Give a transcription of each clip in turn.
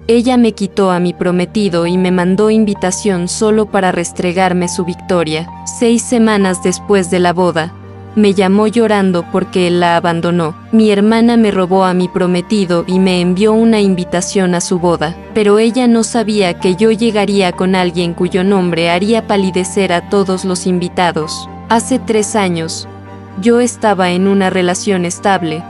Ella me quitó a mi prometido y me mandó invitación solo para restregarme su victoria. 6 semanas después de la boda, me llamó llorando porque él la abandonó. Mi hermana me robó a mi prometido y me envió una invitación a su boda, pero ella no sabía que yo llegaría con alguien cuyo nombre haría palidecer a todos los invitados. Hace 3 años, yo estaba en una relación estable,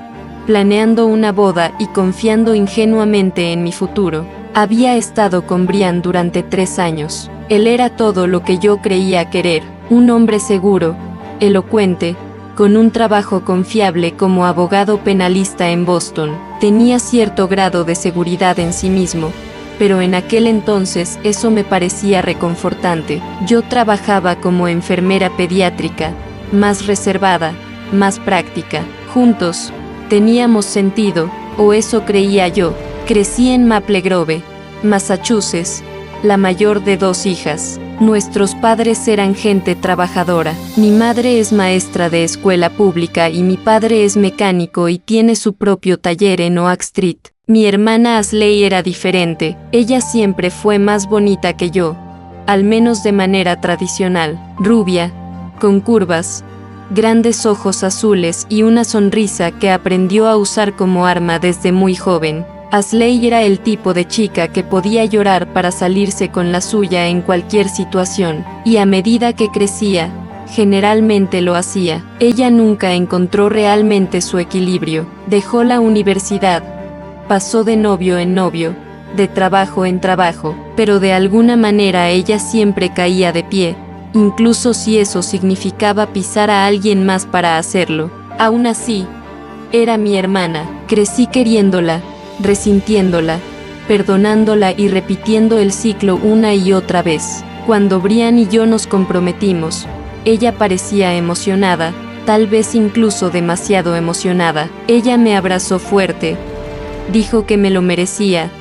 planeando una boda y confiando ingenuamente en mi futuro. Había estado con Brian durante 3 años. Él era todo lo que yo creía querer, un hombre seguro, elocuente, con un trabajo confiable como abogado penalista en Boston. Tenía cierto grado de seguridad en sí mismo, pero en aquel entonces eso me parecía reconfortante. Yo trabajaba como enfermera pediátrica, más reservada, más práctica. Juntos, teníamos sentido, o eso creía yo. Crecí en Maple Grove, Massachusetts, la mayor de 2 hijas. Nuestros padres eran gente trabajadora. Mi madre es maestra de escuela pública y mi padre es mecánico y tiene su propio taller en Oak Street. Mi hermana Ashley era diferente. Ella siempre fue más bonita que yo, al menos de manera tradicional. Rubia, con curvas, grandes ojos azules y una sonrisa que aprendió a usar como arma desde muy joven. Ashley era el tipo de chica que podía llorar para salirse con la suya en cualquier situación, y a medida que crecía, generalmente lo hacía. Ella nunca encontró realmente su equilibrio. Dejó la universidad, pasó de novio en novio, de trabajo en trabajo, pero de alguna manera ella siempre caía de pie, incluso si eso significaba pisar a alguien más para hacerlo. Aún así, era mi hermana. Crecí queriéndola, resintiéndola, perdonándola y repitiendo el ciclo una y otra vez. Cuando Brian y yo nos comprometimos, ella parecía emocionada, tal vez incluso demasiado emocionada. Ella me abrazó fuerte, dijo que me lo merecía,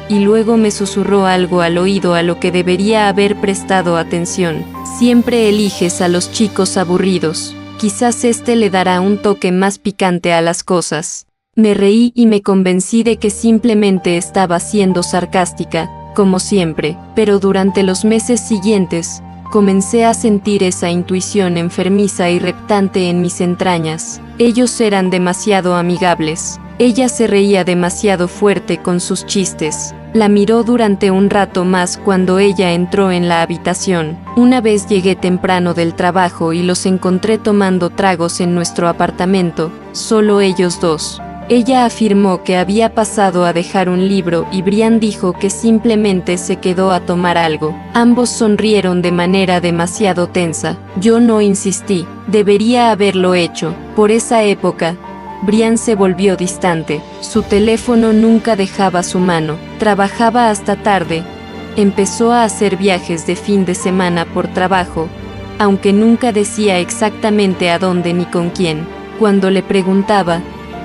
y luego me susurró algo al oído a lo que debería haber prestado atención. Siempre eliges a los chicos aburridos. Quizás este le dará un toque más picante a las cosas. Me reí y me convencí de que simplemente estaba siendo sarcástica, como siempre, pero durante los meses siguientes, comencé a sentir esa intuición enfermiza y reptante en mis entrañas. Ellos eran demasiado amigables. Ella se reía demasiado fuerte con sus chistes. La miró durante un rato más cuando ella entró en la habitación. Una vez llegué temprano del trabajo y los encontré tomando tragos en nuestro apartamento, solo ellos dos. Ella afirmó que había pasado a dejar un libro y Brian dijo que simplemente se quedó a tomar algo. Ambos sonrieron de manera demasiado tensa. Yo no insistí. Debería haberlo hecho. Por esa época, Brian se volvió distante. Su teléfono nunca dejaba su mano. Trabajaba hasta tarde. Empezó a hacer viajes de fin de semana por trabajo, aunque nunca decía exactamente a dónde ni con quién. Cuando le preguntaba,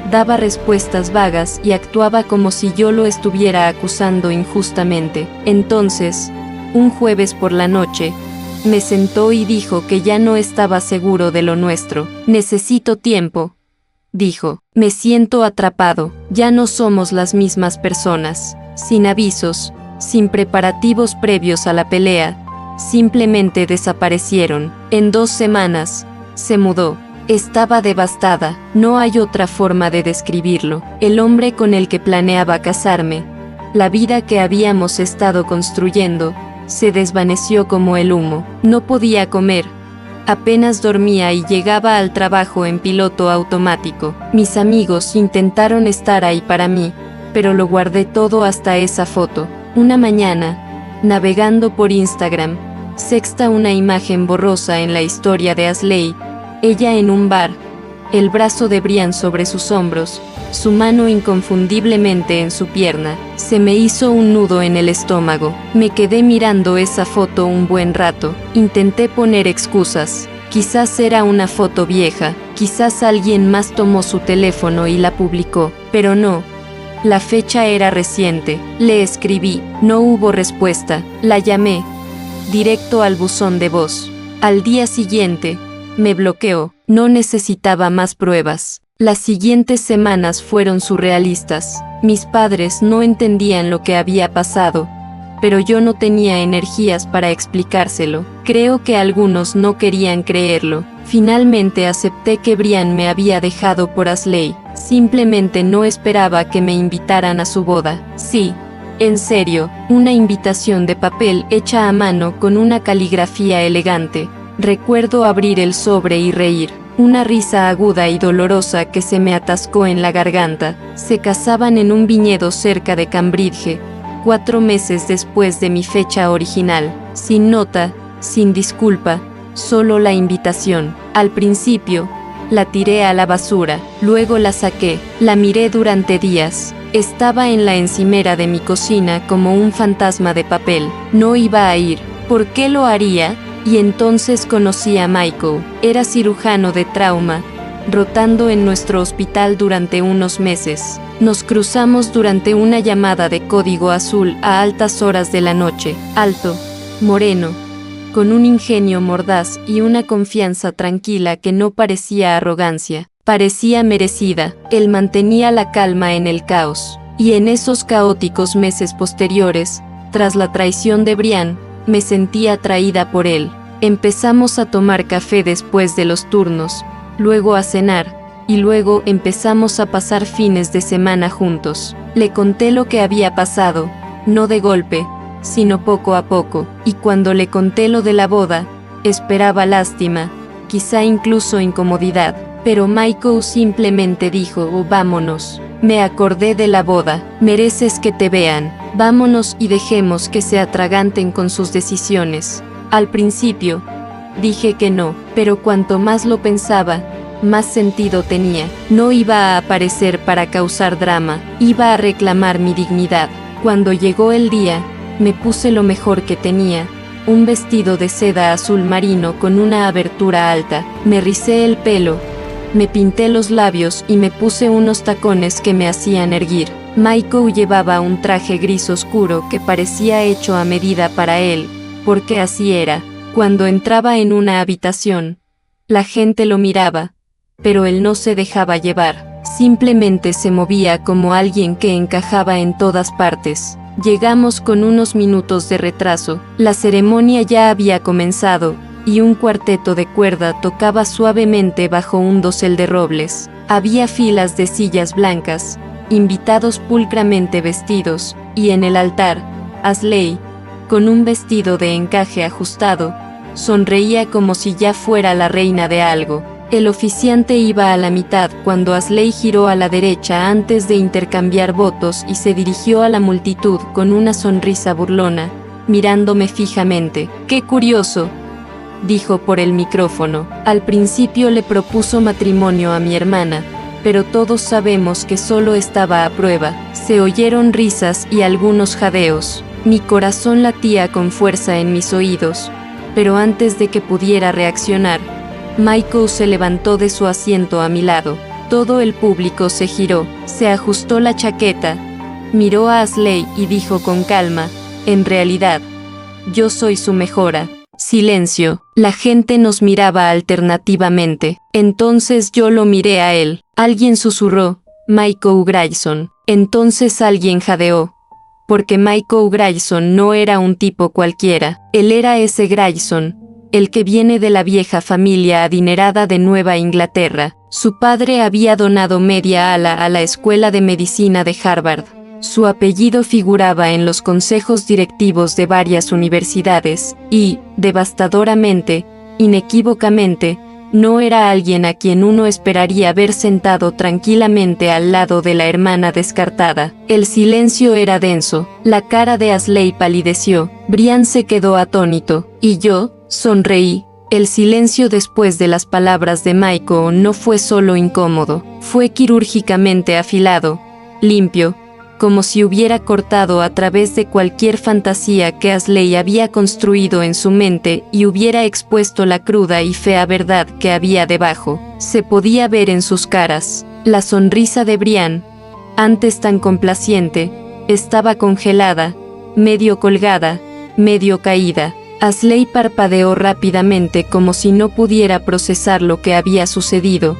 daba respuestas vagas y actuaba como si yo lo estuviera acusando injustamente. Entonces, un jueves por la noche, me sentó y dijo que ya no estaba seguro de lo nuestro. Necesito tiempo, dijo. Me siento atrapado. Ya no somos las mismas personas. Sin avisos, sin preparativos previos a la pelea, simplemente desaparecieron. En 2 semanas, se mudó. Estaba devastada. No hay otra forma de describirlo. El hombre con el que planeaba casarme, la vida que habíamos estado construyendo, se desvaneció como el humo. No podía comer. Apenas dormía y llegaba al trabajo en piloto automático. Mis amigos intentaron estar ahí para mí, pero lo guardé todo hasta esa foto. Una mañana, navegando por Instagram, sexta una imagen borrosa en la historia de Ashley. Ella en un bar, el brazo de Brian sobre sus hombros, su mano inconfundiblemente en su pierna. Se me hizo un nudo en el estómago. Me quedé mirando esa foto un buen rato. Intenté poner excusas. Quizás era una foto vieja, quizás alguien más tomó su teléfono y la publicó, pero no. La fecha era reciente. Le escribí, no hubo respuesta. La llamé, directo al buzón de voz. Al día siguiente, me bloqueó. No necesitaba más pruebas. Las siguientes semanas fueron surrealistas. Mis padres no entendían lo que había pasado, pero yo no tenía energías para explicárselo. Creo que algunos no querían creerlo. Finalmente acepté que Brian me había dejado por Ashley. Simplemente no esperaba que me invitaran a su boda. Sí, en serio, una invitación de papel hecha a mano con una caligrafía elegante. Recuerdo abrir el sobre y reír. Una risa aguda y dolorosa que se me atascó en la garganta. Se casaban en un viñedo cerca de Cambridge, 4 meses después de mi fecha original. Sin nota, sin disculpa, solo la invitación. Al principio, la tiré a la basura, luego la saqué, la miré durante días. Estaba en la encimera de mi cocina como un fantasma de papel. No iba a ir. ¿Por qué lo haría? Y entonces conocí a Michael. Era cirujano de trauma, rotando en nuestro hospital durante unos meses. Nos cruzamos durante una llamada de código azul a altas horas de la noche. Alto, moreno, con un ingenio mordaz y una confianza tranquila que no parecía arrogancia, parecía merecida. Él mantenía la calma en el caos. Y en esos caóticos meses posteriores, tras la traición de Brian, me sentí atraída por él. Empezamos a tomar café después de los turnos, luego a cenar, y luego empezamos a pasar fines de semana juntos. Le conté lo que había pasado, no de golpe, sino poco a poco, y cuando le conté lo de la boda, esperaba lástima, quizá incluso incomodidad, pero Michael simplemente dijo: "Oh, vámonos". Me acordé de la boda. Mereces que te vean. Vámonos y dejemos que se atraganten con sus decisiones. Al principio, dije que no, pero cuanto más lo pensaba, más sentido tenía. No iba a aparecer para causar drama, iba a reclamar mi dignidad. Cuando llegó el día, me puse lo mejor que tenía, un vestido de seda azul marino con una abertura alta. Me ricé el pelo, me pinté los labios y me puse unos tacones que me hacían erguir. Michael llevaba un traje gris oscuro que parecía hecho a medida para él, porque así era. Cuando entraba en una habitación, la gente lo miraba, pero él no se dejaba llevar. Simplemente se movía como alguien que encajaba en todas partes. Llegamos con unos minutos de retraso. La ceremonia ya había comenzado, y un cuarteto de cuerda tocaba suavemente bajo un dosel de robles. Había filas de sillas blancas, invitados pulcramente vestidos, y en el altar, Ashley, con un vestido de encaje ajustado, sonreía como si ya fuera la reina de algo. El oficiante iba a la mitad cuando Ashley giró a la derecha antes de intercambiar votos y se dirigió a la multitud con una sonrisa burlona, mirándome fijamente. «Qué curioso», dijo por el micrófono. «Al principio le propuso matrimonio a mi hermana, pero todos sabemos que solo estaba a prueba». Se oyeron risas y algunos jadeos. Mi corazón latía con fuerza en mis oídos, pero antes de que pudiera reaccionar, Michael se levantó de su asiento a mi lado. Todo el público se giró, se ajustó la chaqueta, miró a Ashley y dijo con calma: «En realidad, yo soy su mejora». Silencio. La gente nos miraba alternativamente. Entonces yo lo miré a él. Alguien susurró: «Michael Grayson». Entonces alguien jadeó, porque Michael Grayson no era un tipo cualquiera. Él era ese Grayson, el que viene de la vieja familia adinerada de Nueva Inglaterra. Su padre había donado media ala a la Escuela de Medicina de Harvard. Su apellido figuraba en los consejos directivos de varias universidades y, devastadoramente, inequívocamente, no era alguien a quien uno esperaría ver sentado tranquilamente al lado de la hermana descartada. El silencio era denso. La cara de Ashley palideció. Brian se quedó atónito, y yo sonreí. El silencio después de las palabras de Michael no fue solo incómodo, fue quirúrgicamente afilado, limpio, como si hubiera cortado a través de cualquier fantasía que Ashley había construido en su mente y hubiera expuesto la cruda y fea verdad que había debajo. Se podía ver en sus caras. La sonrisa de Brian, antes tan complaciente, estaba congelada, medio colgada, medio caída. Ashley parpadeó rápidamente como si no pudiera procesar lo que había sucedido,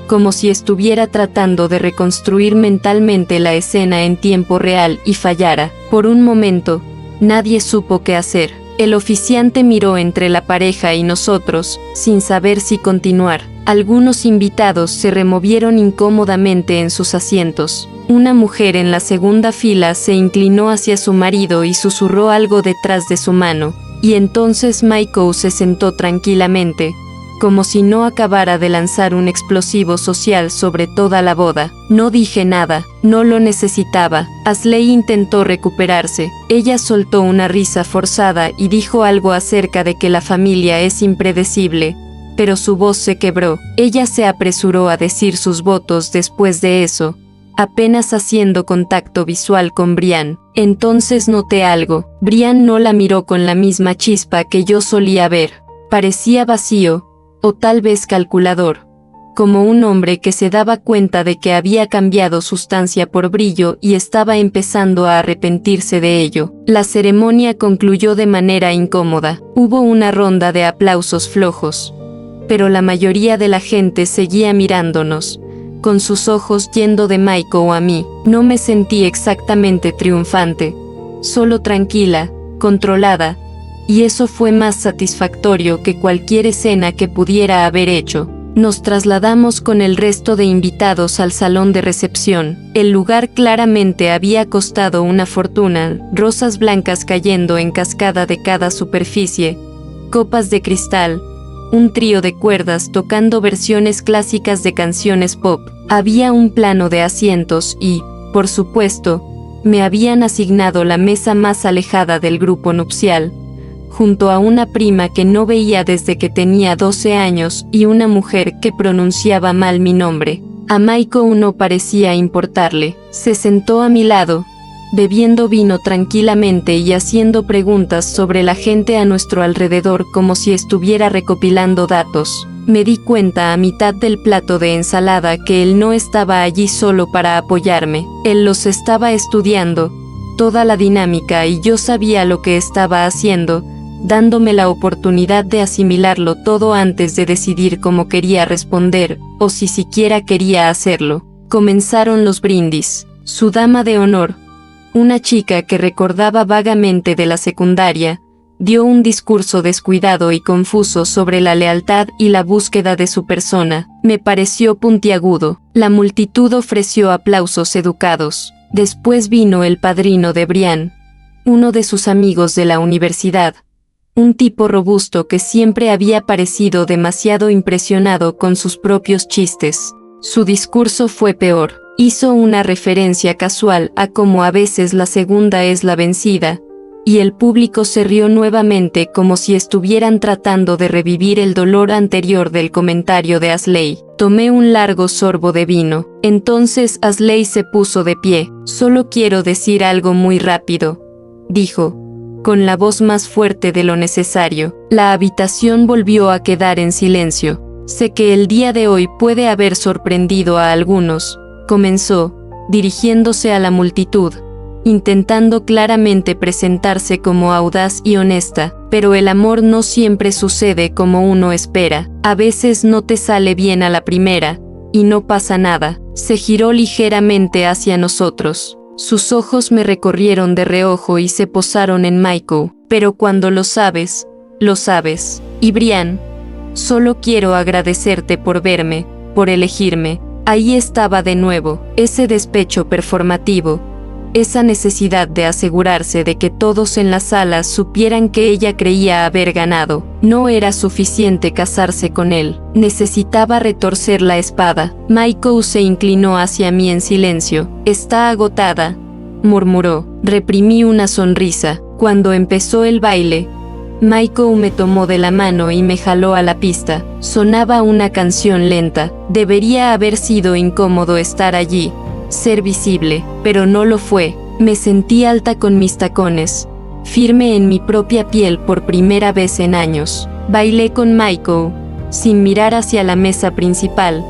como si estuviera tratando de reconstruir mentalmente la escena en tiempo real y fallara. Por un momento, nadie supo qué hacer. El oficiante miró entre la pareja y nosotros, sin saber si continuar. Algunos invitados se removieron incómodamente en sus asientos. Una mujer en la segunda fila se inclinó hacia su marido y susurró algo detrás de su mano, y entonces Michael se sentó tranquilamente, como si no acabara de lanzar un explosivo social sobre toda la boda. No dije nada, no lo necesitaba. Ashley intentó recuperarse. Ella soltó una risa forzada y dijo algo acerca de que la familia es impredecible, pero su voz se quebró. Ella se apresuró a decir sus votos después de eso, apenas haciendo contacto visual con Brian. Entonces noté algo. Brian no la miró con la misma chispa que yo solía ver. Parecía vacío, o tal vez calculador, como un hombre que se daba cuenta de que había cambiado sustancia por brillo y estaba empezando a arrepentirse de ello. La ceremonia concluyó de manera incómoda. Hubo una ronda de aplausos flojos, pero la mayoría de la gente seguía mirándonos, con sus ojos yendo de Michael a mí. No me sentí exactamente triunfante, solo tranquila, controlada, y eso fue más satisfactorio que cualquier escena que pudiera haber hecho. Nos trasladamos con el resto de invitados al salón de recepción. El lugar claramente había costado una fortuna, rosas blancas cayendo en cascada de cada superficie, copas de cristal, un trío de cuerdas tocando versiones clásicas de canciones pop. Había un plano de asientos y, por supuesto, me habían asignado la mesa más alejada del grupo nupcial, junto a una prima que no veía desde que tenía 12 años y una mujer que pronunciaba mal mi nombre. A Michael no parecía importarle. Se sentó a mi lado, bebiendo vino tranquilamente y haciendo preguntas sobre la gente a nuestro alrededor como si estuviera recopilando datos. Me di cuenta a mitad del plato de ensalada que él no estaba allí solo para apoyarme. Él los estaba estudiando, toda la dinámica, y yo sabía lo que estaba haciendo, dándome la oportunidad de asimilarlo todo antes de decidir cómo quería responder, o si siquiera quería hacerlo. Comenzaron los brindis. Su dama de honor, una chica que recordaba vagamente de la secundaria, dio un discurso descuidado y confuso sobre la lealtad y la búsqueda de su persona. Me pareció puntiagudo. La multitud ofreció aplausos educados. Después vino el padrino de Brian, uno de sus amigos de la universidad, un tipo robusto que siempre había parecido demasiado impresionado con sus propios chistes. Su discurso fue peor. Hizo una referencia casual a cómo a veces la segunda es la vencida, y el público se rió nuevamente como si estuvieran tratando de revivir el dolor anterior del comentario de Ashley. Tomé un largo sorbo de vino. Entonces Ashley se puso de pie. «Solo quiero decir algo muy rápido», dijo, con la voz más fuerte de lo necesario. La habitación volvió a quedar en silencio. «Sé que el día de hoy puede haber sorprendido a algunos», comenzó, dirigiéndose a la multitud, intentando claramente presentarse como audaz y honesta, «pero el amor no siempre sucede como uno espera. A veces no te sale bien a la primera, y no pasa nada». Se giró ligeramente hacia nosotros. Sus ojos me recorrieron de reojo y se posaron en Michael. «Pero cuando lo sabes, lo sabes. Y Brian, solo quiero agradecerte por verme, por elegirme». Ahí estaba de nuevo, ese despecho performativo, esa necesidad de asegurarse de que todos en la sala supieran que ella creía haber ganado. No era suficiente casarse con él, necesitaba retorcer la espada. Michael se inclinó hacia mí en silencio. «Está agotada», murmuró. Reprimí una sonrisa. Cuando empezó el baile, Michael me tomó de la mano y me jaló a la pista. Sonaba una canción lenta. Debería haber sido incómodo estar allí, ser visible, pero no lo fue. Me sentí alta con mis tacones, firme en mi propia piel por primera vez en años. Bailé con Michael, sin mirar hacia la mesa principal,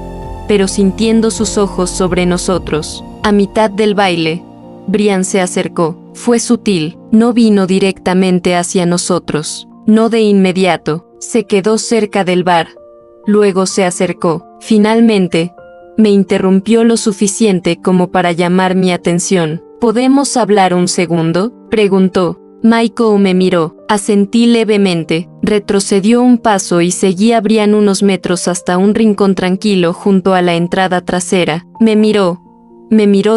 pero sintiendo sus ojos sobre nosotros. A mitad del baile, Brian se acercó. Fue sutil, no vino directamente hacia nosotros, no de inmediato. Se quedó cerca del bar, luego se acercó. Finalmente, me interrumpió lo suficiente como para llamar mi atención. ¿Podemos hablar un segundo?, preguntó. Michael me miró, asentí levemente, retrocedió un paso y seguí a Brian unos metros hasta un rincón tranquilo junto a la entrada trasera. Me miró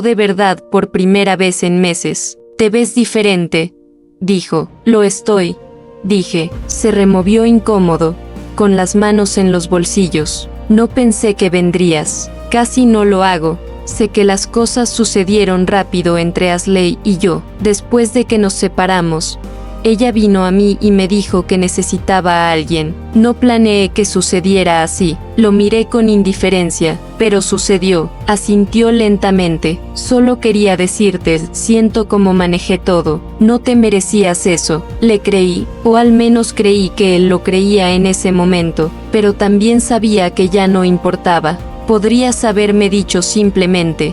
de verdad por primera vez en meses. «Te ves diferente», dijo. «Lo estoy», dije. Se removió incómodo, con las manos en los bolsillos. «No pensé que vendrías. Casi no lo hago. Sé que las cosas sucedieron rápido entre Ashley y yo. Después de que nos separamos, ella vino a mí y me dijo que necesitaba a alguien. No planeé que sucediera así. Lo miré con indiferencia, pero sucedió», asintió lentamente. «Solo quería decirte, siento cómo manejé todo. No te merecías eso». Le creí, o al menos creí que él lo creía en ese momento, pero también sabía que ya no importaba. «Podrías haberme dicho simplemente»,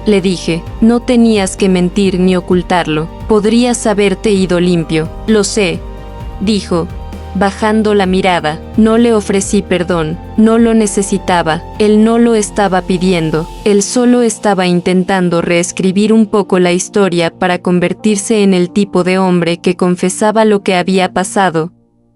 le dije. «No tenías que mentir ni ocultarlo. Podrías haberte ido limpio». «Lo sé», dijo, bajando la mirada. No le ofrecí perdón, no lo necesitaba, él no lo estaba pidiendo, él solo estaba intentando reescribir un poco la historia para convertirse en el tipo de hombre que confesaba lo que había pasado.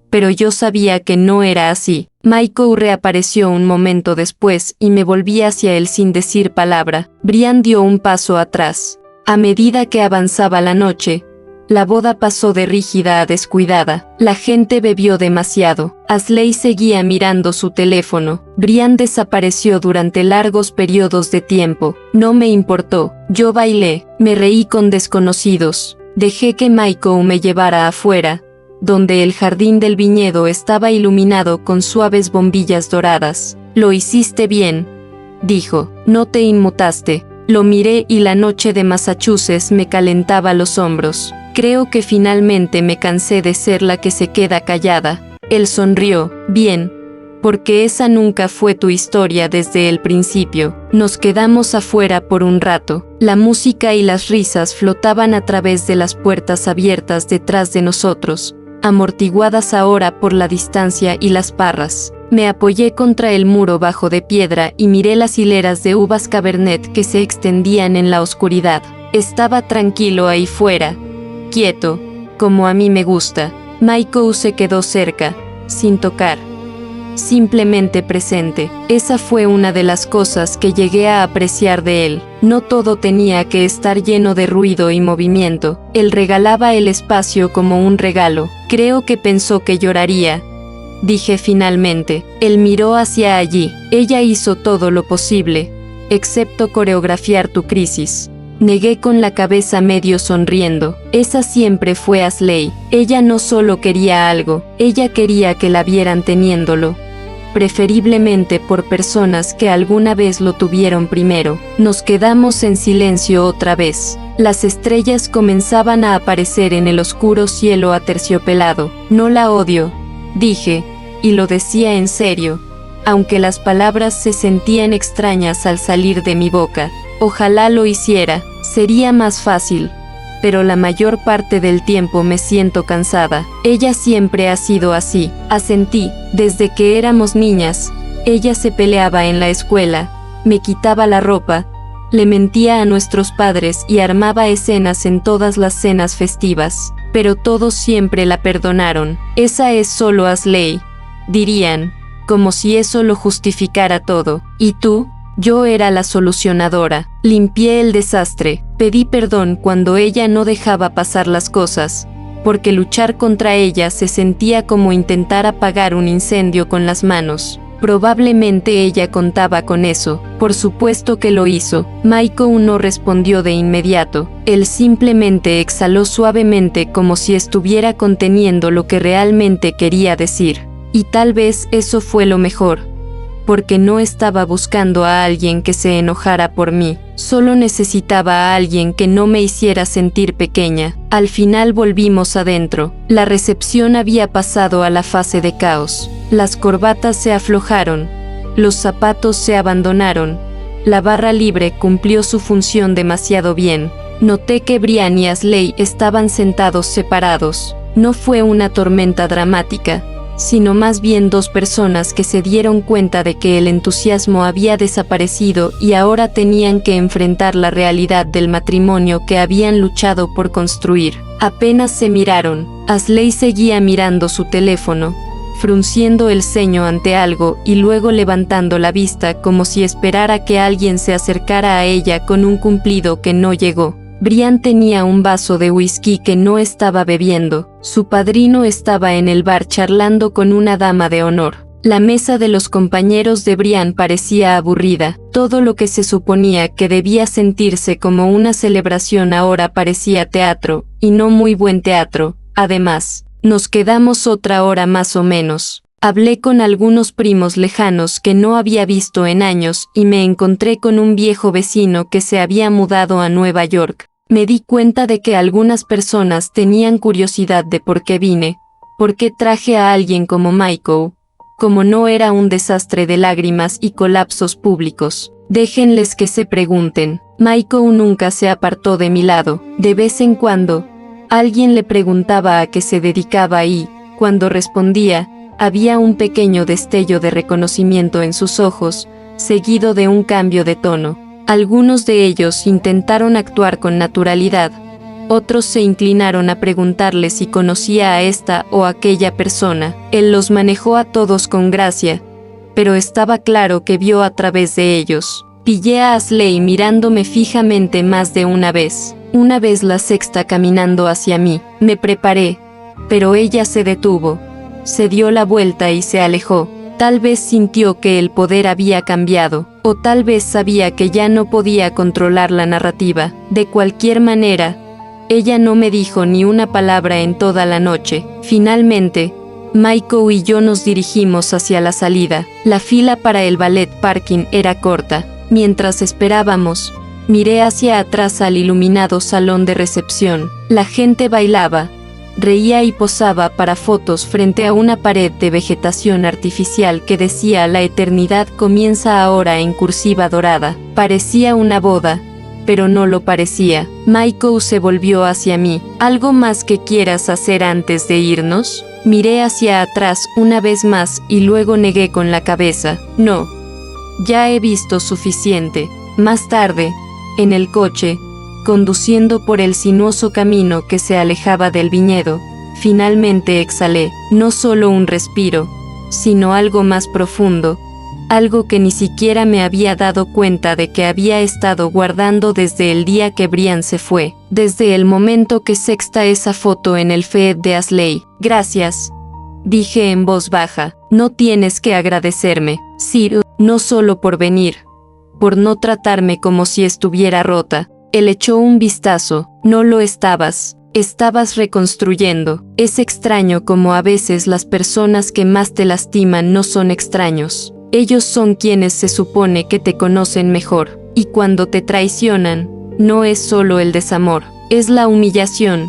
Pero yo sabía que no era así. Michael reapareció un momento después y me volví hacia él sin decir palabra. Brian dio un paso atrás. A medida que avanzaba la noche, la boda pasó de rígida a descuidada. La gente bebió demasiado. Ashley seguía mirando su teléfono. Brian desapareció durante largos periodos de tiempo. No me importó. Yo bailé, me reí con desconocidos. Dejé que Michael me llevara afuera, donde el jardín del viñedo estaba iluminado con suaves bombillas doradas. «Lo hiciste bien», dijo. «No te inmutaste». Lo miré y la noche de Massachusetts me calentaba los hombros. «Creo que finalmente me cansé de ser la que se queda callada». Él sonrió. «Bien, porque esa nunca fue tu historia desde el principio». Nos quedamos afuera por un rato. La música y las risas flotaban a través de las puertas abiertas detrás de nosotros, amortiguadas ahora por la distancia y las parras. Me apoyé contra el muro bajo de piedra y miré las hileras de uvas Cabernet que se extendían en la oscuridad. Estaba tranquilo ahí fuera, quieto, como a mí me gusta. Michael se quedó cerca, sin tocar, simplemente presente. Esa fue una de las cosas que llegué a apreciar de él. No todo tenía que estar lleno de ruido y movimiento. Él regalaba el espacio como un regalo. «Creo que pensó que lloraría», dije finalmente. Él miró hacia allí. «Ella hizo todo lo posible, excepto coreografiar tu crisis». Negué con la cabeza medio sonriendo. Esa siempre fue Ashley. Ella no solo quería algo, ella quería que la vieran teniéndolo, preferiblemente por personas que alguna vez lo tuvieron primero. Nos quedamos en silencio otra vez. Las estrellas comenzaban a aparecer en el oscuro cielo aterciopelado. «No la odio», dije, y lo decía en serio, aunque las palabras se sentían extrañas al salir de mi boca. Ojalá lo hiciera, sería más fácil, pero la mayor parte del tiempo me siento cansada. Ella siempre ha sido así, asentí. Desde que éramos niñas, ella se peleaba en la escuela, me quitaba la ropa, le mentía a nuestros padres y armaba escenas en todas las cenas festivas, pero todos siempre la perdonaron. «Esa es solo Ashley», dirían, como si eso lo justificara todo. «¿Y tú?». Yo era la solucionadora. Limpié el desastre. Pedí perdón cuando ella no dejaba pasar las cosas, porque luchar contra ella se sentía como intentar apagar un incendio con las manos. Probablemente ella contaba con eso. Por supuesto que lo hizo. Michael no respondió de inmediato. Él simplemente exhaló suavemente como si estuviera conteniendo lo que realmente quería decir. Y tal vez eso fue lo mejor, porque no estaba buscando a alguien que se enojara por mí. Solo necesitaba a alguien que no me hiciera sentir pequeña. Al final volvimos adentro. La recepción había pasado a la fase de caos. Las corbatas se aflojaron, los zapatos se abandonaron. La barra libre cumplió su función demasiado bien. Noté que Brian y Ashley estaban sentados separados. No fue una tormenta dramática, sino más bien dos personas que se dieron cuenta de que el entusiasmo había desaparecido y ahora tenían que enfrentar la realidad del matrimonio que habían luchado por construir. Apenas se miraron, Ashley seguía mirando su teléfono, frunciendo el ceño ante algo y luego levantando la vista como si esperara que alguien se acercara a ella con un cumplido que no llegó. Brian tenía un vaso de whisky que no estaba bebiendo. Su padrino estaba en el bar charlando con una dama de honor. La mesa de los compañeros de Brian parecía aburrida. Todo lo que se suponía que debía sentirse como una celebración ahora parecía teatro, y no muy buen teatro. Además, nos quedamos otra hora más o menos. Hablé con algunos primos lejanos que no había visto en años y me encontré con un viejo vecino que se había mudado a Nueva York. Me di cuenta de que algunas personas tenían curiosidad de por qué vine, por qué traje a alguien como Michael. Como no era un desastre de lágrimas y colapsos públicos, déjenles que se pregunten. Michael nunca se apartó de mi lado. De vez en cuando, alguien le preguntaba a qué se dedicaba y, cuando respondía, había un pequeño destello de reconocimiento en sus ojos, seguido de un cambio de tono. Algunos de ellos intentaron actuar con naturalidad, otros se inclinaron a preguntarle si conocía a esta o aquella persona. Él los manejó a todos con gracia, pero estaba claro que vio a través de ellos. Pillé a Ashley mirándome fijamente más de una vez la sexta caminando hacia mí. Me preparé, pero ella se detuvo, se dio la vuelta y se alejó. Tal vez sintió que el poder había cambiado, o tal vez sabía que ya no podía controlar la narrativa. De cualquier manera, ella no me dijo ni una palabra en toda la noche. Finalmente, Michael y yo nos dirigimos hacia la salida. La fila para el ballet parking era corta. Mientras esperábamos, miré hacia atrás al iluminado salón de recepción. La gente bailaba, reía y posaba para fotos frente a una pared de vegetación artificial que decía "La eternidad comienza ahora" en cursiva dorada. Parecía una boda, pero no lo parecía. Michael se volvió hacia mí. ¿Algo más que quieras hacer antes de irnos? Miré hacia atrás una vez más y luego negué con la cabeza. No. Ya he visto suficiente. Más tarde, en el coche, conduciendo por el sinuoso camino que se alejaba del viñedo, finalmente exhalé, no solo un respiro, sino algo más profundo, algo que ni siquiera me había dado cuenta de que había estado guardando desde el día que Brian se fue, desde el momento que sexta esa foto en el feed de Ashley. Gracias, dije en voz baja, no tienes que agradecerme, Sir, no solo por venir, por no tratarme como si estuviera rota. Él echó un vistazo. No lo estabas. Estabas reconstruyendo. Es extraño como a veces las personas que más te lastiman no son extraños. Ellos son quienes se supone que te conocen mejor. Y cuando te traicionan, no es solo el desamor, es la humillación.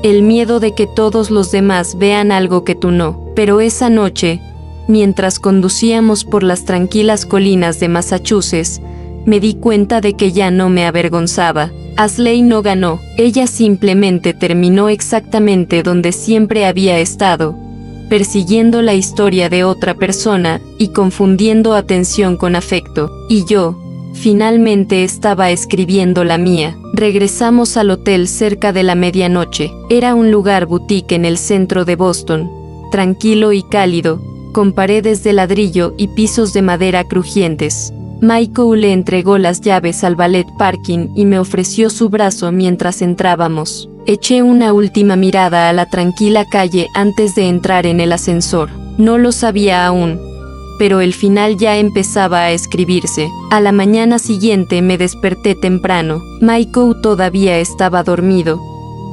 El miedo de que todos los demás vean algo que tú no. Pero esa noche, mientras conducíamos por las tranquilas colinas de Massachusetts, me di cuenta de que ya no me avergonzaba. Ashley no ganó, ella simplemente terminó exactamente donde siempre había estado, persiguiendo la historia de otra persona y confundiendo atención con afecto. Y yo, finalmente estaba escribiendo la mía. Regresamos al hotel cerca de la medianoche. Era un lugar boutique en el centro de Boston, tranquilo y cálido, con paredes de ladrillo y pisos de madera crujientes. Michael le entregó las llaves al ballet parking y me ofreció su brazo mientras entrábamos. Eché una última mirada a la tranquila calle antes de entrar en el ascensor. No lo sabía aún, pero el final ya empezaba a escribirse. A la mañana siguiente me desperté temprano. Michael todavía estaba dormido,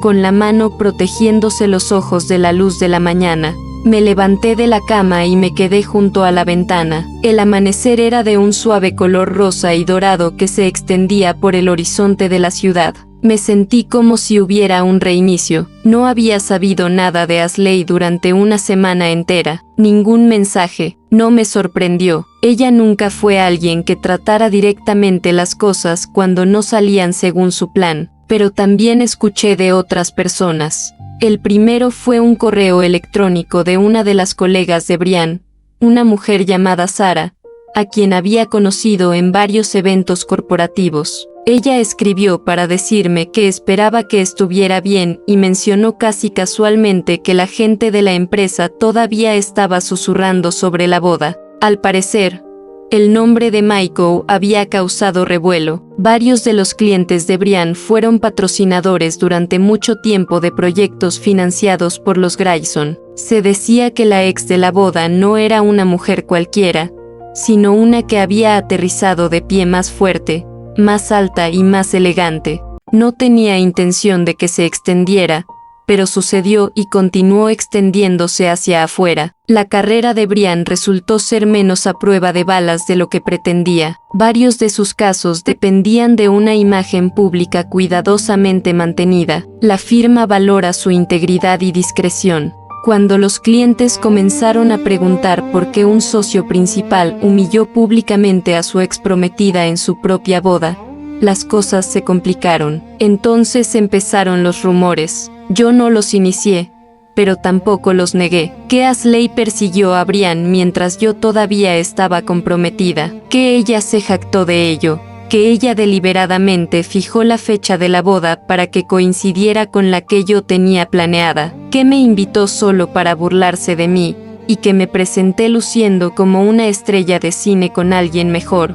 con la mano protegiéndose los ojos de la luz de la mañana. Me levanté de la cama y me quedé junto a la ventana. El amanecer era de un suave color rosa y dorado que se extendía por el horizonte de la ciudad. Me sentí como si hubiera un reinicio. No había sabido nada de Ashley durante una semana entera. Ningún mensaje. No me sorprendió. Ella nunca fue alguien que tratara directamente las cosas cuando no salían según su plan. pero también escuché de otras personas. El primero fue un correo electrónico de una de las colegas de Brian, una mujer llamada Sara, a quien había conocido en varios eventos corporativos. Ella escribió para decirme que esperaba que estuviera bien y mencionó casi casualmente que la gente de la empresa todavía estaba susurrando sobre la boda. Al parecer, el nombre de Michael había causado revuelo. Varios de los clientes de Brian fueron patrocinadores durante mucho tiempo de proyectos financiados por los Grayson. Se decía que la ex de la boda no era una mujer cualquiera, sino una que había aterrizado de pie más fuerte, más alta y más elegante. No tenía intención de que se extendiera, pero sucedió y continuó extendiéndose hacia afuera. La carrera de Brian resultó ser menos a prueba de balas de lo que pretendía. Varios de sus casos dependían de una imagen pública cuidadosamente mantenida. La firma valora su integridad y discreción. Cuando los clientes comenzaron a preguntar por qué un socio principal humilló públicamente a su exprometida en su propia boda, las cosas se complicaron. Entonces empezaron los rumores. Yo no los inicié, pero tampoco los negué. Que Ashley persiguió a Brian mientras yo todavía estaba comprometida. Que ella se jactó de ello. Que ella deliberadamente fijó la fecha de la boda para que coincidiera con la que yo tenía planeada. Que me invitó solo para burlarse de mí, y que me presenté luciendo como una estrella de cine con alguien mejor,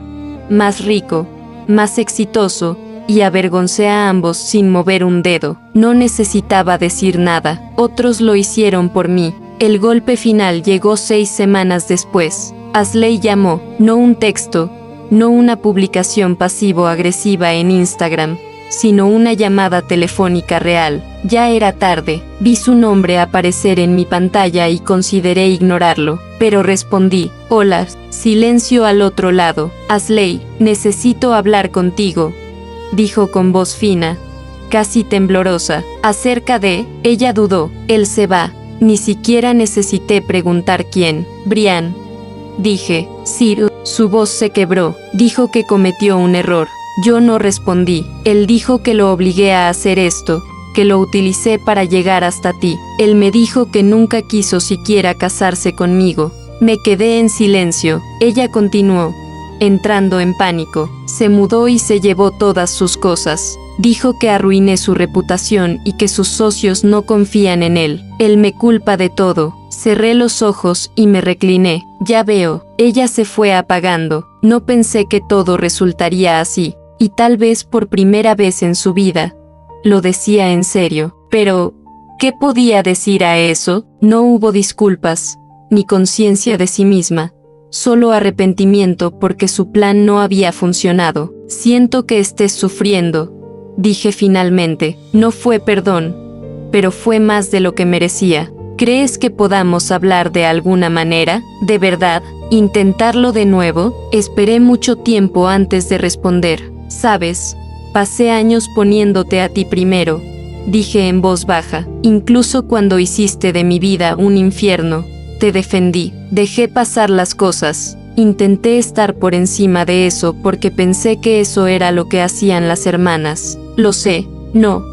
más rico, más exitoso, y avergoncé a ambos sin mover un dedo. No necesitaba decir nada. Otros lo hicieron por mí. El golpe final llegó 6 semanas después. Ashley llamó, no un texto, no una publicación pasivo-agresiva en Instagram, sino una llamada telefónica real. Ya era tarde. Vi su nombre aparecer en mi pantalla y consideré ignorarlo, pero respondí, hola. Silencio al otro lado. Ashley, necesito hablar contigo, dijo con voz fina, casi temblorosa. Acerca de, ella dudó. Él se va. Ni siquiera necesité preguntar quién. Brian, dije. Sir, su voz se quebró. Dijo que cometió un error. Yo no respondí. Él dijo que lo obligué a hacer esto, que lo utilicé para llegar hasta ti. Él me dijo que nunca quiso siquiera casarse conmigo. Me quedé en silencio. Ella continuó, entrando en pánico. Se mudó y se llevó todas sus cosas. Dijo que arruiné su reputación y que sus socios no confían en él. Él me culpa de todo. Cerré los ojos y me recliné. Ya veo. Ella se fue apagando. No pensé que todo resultaría así. Y tal vez por primera vez en su vida. Lo decía en serio. Pero, ¿qué podía decir a eso? No hubo disculpas, ni conciencia de sí misma. Solo arrepentimiento porque su plan no había funcionado. Siento que estés sufriendo, dije finalmente. No fue perdón, pero fue más de lo que merecía. ¿Crees que podamos hablar de alguna manera? ¿De verdad? ¿Intentarlo de nuevo? Esperé mucho tiempo antes de responder. ¿Sabes? Pasé años poniéndote a ti primero, dije en voz baja. Incluso cuando hiciste de mi vida un infierno, te defendí. Dejé pasar las cosas. Intenté estar por encima de eso porque pensé que eso era lo que hacían las hermanas. Lo sé. No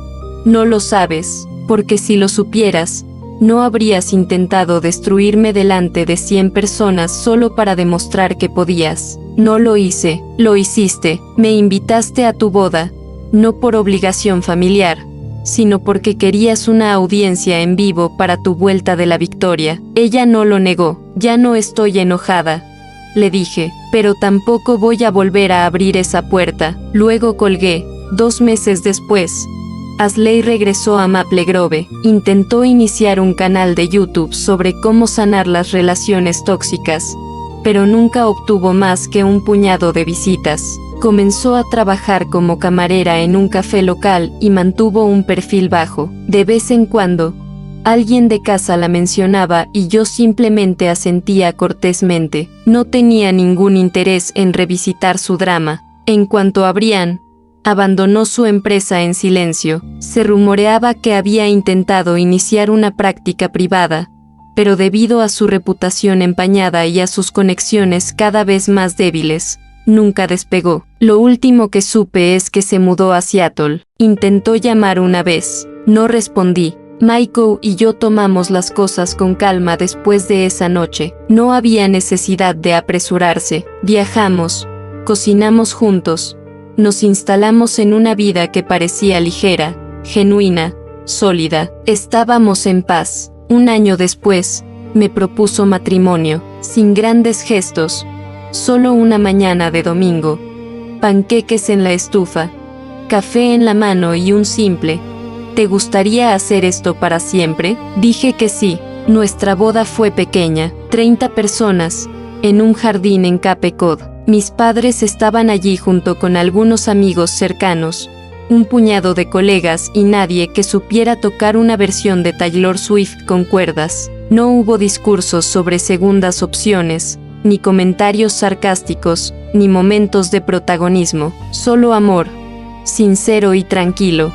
lo sabes, porque si lo supieras, no habrías intentado destruirme delante de 100 personas solo para demostrar que podías. No lo hice. Lo hiciste. Me invitaste a tu boda, no por obligación familiar, sino porque querías una audiencia en vivo para tu vuelta de la victoria. Ella no lo negó. Ya no estoy enojada, le dije, pero tampoco voy a volver a abrir esa puerta. Luego colgué. 2 meses después, Ashley regresó a Maple Grove. Intentó iniciar un canal de YouTube sobre cómo sanar las relaciones tóxicas, pero nunca obtuvo más que un puñado de visitas. Comenzó a trabajar como camarera en un café local y mantuvo un perfil bajo. De vez en cuando, alguien de casa la mencionaba y yo simplemente asentía cortésmente. No tenía ningún interés en revisitar su drama. En cuanto a Brian, abandonó su empresa en silencio. Se rumoreaba que había intentado iniciar una práctica privada, pero debido a su reputación empañada y a sus conexiones cada vez más débiles, nunca despegó. Lo último que supe es que se mudó a Seattle. Intentó llamar una vez. No respondí. Michael y yo tomamos las cosas con calma después de esa noche. No había necesidad de apresurarse. Viajamos, cocinamos juntos, nos instalamos en una vida que parecía ligera, genuina, sólida. Estábamos en paz. Un año después, me propuso matrimonio, sin grandes gestos, solo una mañana de domingo, panqueques en la estufa, café en la mano y un simple: ¿te gustaría hacer esto para siempre? Dije que sí. Nuestra boda fue pequeña, 30 personas, en un jardín en Cape Cod. Mis padres estaban allí junto con algunos amigos cercanos, un puñado de colegas y nadie que supiera tocar una versión de Taylor Swift con cuerdas. No hubo discursos sobre segundas opciones, ni comentarios sarcásticos, ni momentos de protagonismo, solo amor, sincero y tranquilo.